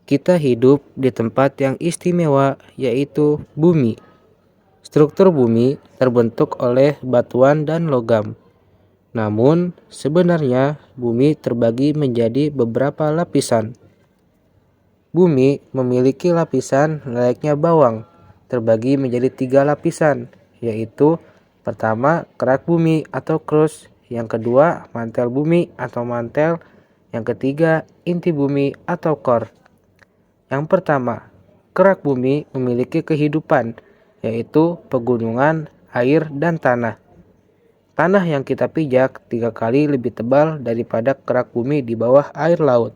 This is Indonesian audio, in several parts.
Kita hidup di tempat yang istimewa, yaitu bumi. Struktur bumi terbentuk oleh batuan dan logam. Namun, sebenarnya bumi terbagi menjadi beberapa lapisan. Bumi memiliki lapisan layaknya bawang, terbagi menjadi 3 lapisan, yaitu pertama kerak bumi atau crust, yang kedua mantel bumi atau mantel, yang ketiga inti bumi atau core. Yang pertama, kerak bumi memiliki kehidupan, yaitu pegunungan, air, dan tanah. Tanah yang kita pijak 3 kali lebih tebal daripada kerak bumi di bawah air laut.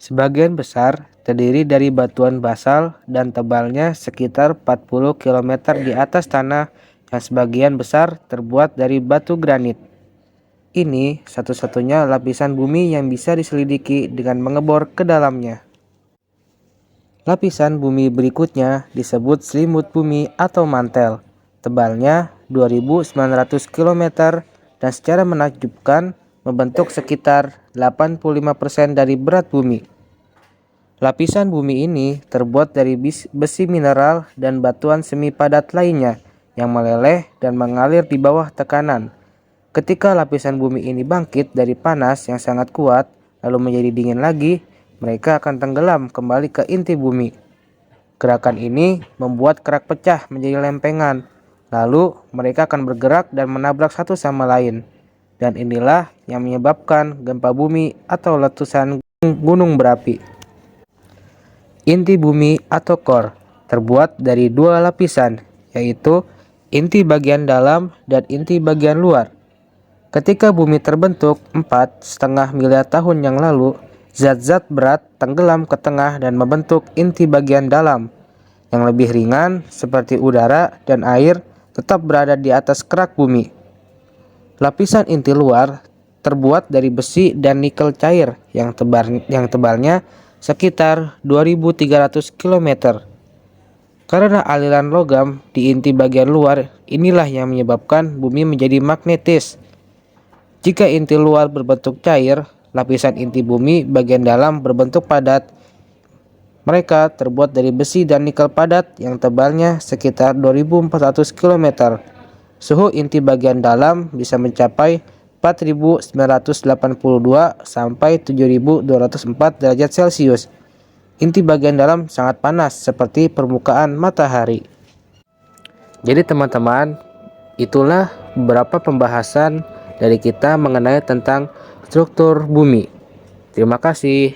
Sebagian besar terdiri dari batuan basal dan tebalnya sekitar 40 km di atas tanah, yang sebagian besar terbuat dari batu granit. Ini satu-satunya lapisan bumi yang bisa diselidiki dengan mengebor ke dalamnya. Lapisan bumi berikutnya disebut selimut bumi atau mantel. Tebalnya 2.900 km dan secara menakjubkan membentuk sekitar 85% dari berat bumi. Lapisan bumi ini terbuat dari besi mineral dan batuan semi padat lainnya yang meleleh dan mengalir di bawah tekanan. Ketika lapisan bumi ini bangkit dari panas yang sangat kuat, lalu menjadi dingin lagi, mereka akan tenggelam kembali ke inti bumi. Gerakan ini membuat kerak pecah menjadi lempengan, lalu mereka akan bergerak dan menabrak satu sama lain. Dan inilah yang menyebabkan gempa bumi atau letusan gunung berapi. Inti bumi atau core terbuat dari 2 lapisan, yaitu inti bagian dalam dan inti bagian luar. Ketika bumi terbentuk 4,5 miliar tahun yang lalu, zat-zat berat tenggelam ke tengah dan membentuk inti bagian dalam. Yang lebih ringan seperti udara dan air tetap berada di atas kerak bumi. Lapisan inti luar terbuat dari besi dan nikel cair yang tebalnya sekitar 2.300 km. Karena aliran logam di inti bagian luar, inilah yang menyebabkan bumi menjadi magnetis. Jika inti luar berbentuk cair, lapisan inti bumi bagian dalam berbentuk padat. Mereka terbuat dari besi dan nikel padat yang tebalnya sekitar 2.400 km. Suhu inti bagian dalam bisa mencapai 4.982 sampai 7.204 derajat Celcius. Inti bagian dalam sangat panas seperti permukaan matahari. Jadi teman-teman, itulah beberapa pembahasan dari kita mengenai tentang struktur bumi. Terima kasih.